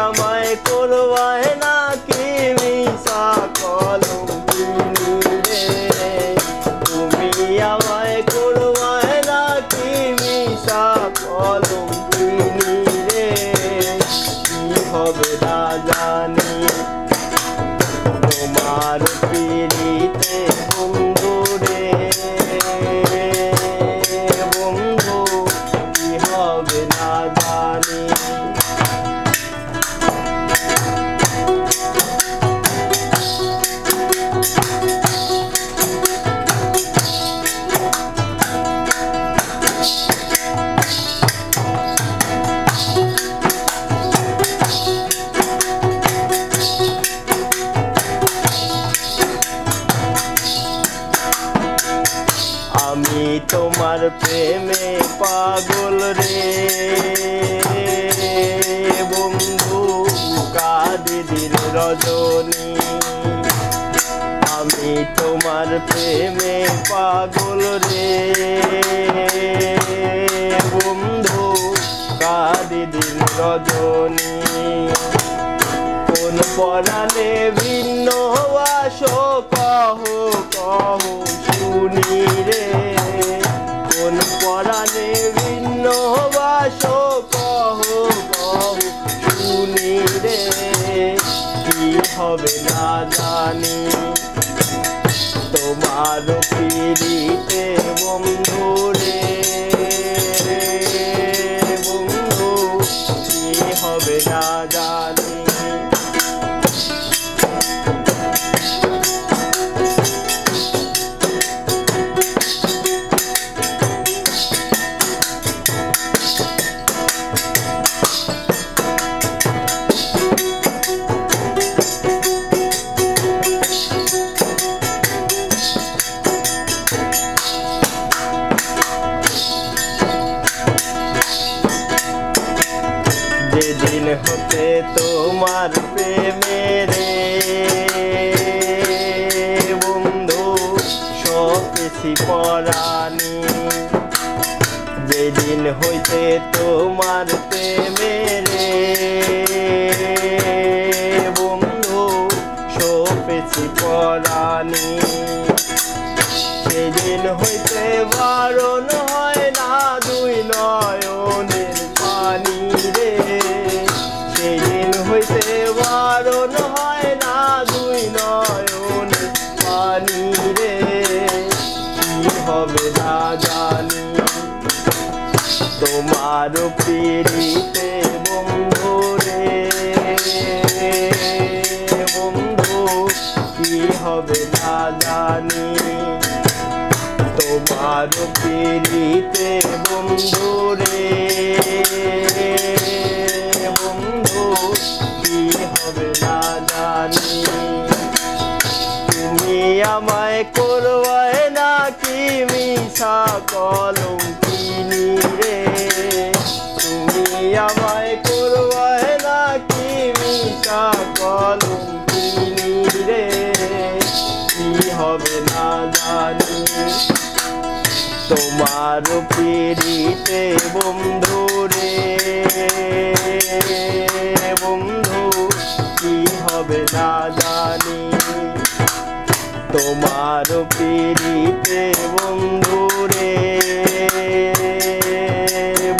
আমায় করবায় নাকি মিশা কলঙ্কিনী রে, তুমি আমায় করবায় নাকি মিশা কলঙ্কিনী রে, কি হবে না জানি তোমার পিড়িতে বন্ধু রে, বন্ধু কি হবে না জানি। আমি তোমার প্রেমে পাগল রে, বন্ধু কাঁদে দিন রজনী। আমি তোমার প্রেমে পাগল রে, বন্ধু কাঁদে দিন রজনী। কোন পরাণে ভিন্ন বাসো কহো কহো শুনি রে, কোন পরাণে ভিন্ন বাসো কহো কহো শুনি রে, কি হবে না জানি তোমার পিড়িতে বন্ধু রে, বন্ধু কি হবে না জানি। যেদিন হতে তোমার প্রেমে রে, বন্ধু সপেছি পরাণী। যেদিন হইতে তোমার প্রেমে রে, বন্ধু সপেছি পরাণী। সেদিন হইতে বারণ হয় না দুই নয়নের পানি রে, সেদিন হইতে বারণ হয় না দুই নয়নের পানি রে, কি হবে না জানি তোমার পিড়িতে বন্ধু রে, বন্ধু কি হবে না জানি তোমার পিড়িতে বন্ধু রে, বন্ধু কি হবে না জানি। তুমি আমায় করবায় নাকি মিশা কলঙ্কিনী রে, তুমি আমায় করবায় নাকি মিশা কলঙ্কিনী রে, কি হবে না জানি তোমার পিড়িতে বন্ধু রে, বন্ধু কি হবে না জানি তোমার পিড়িতে বন্ধু রে,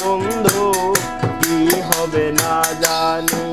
বন্ধু কি হবে না জানি।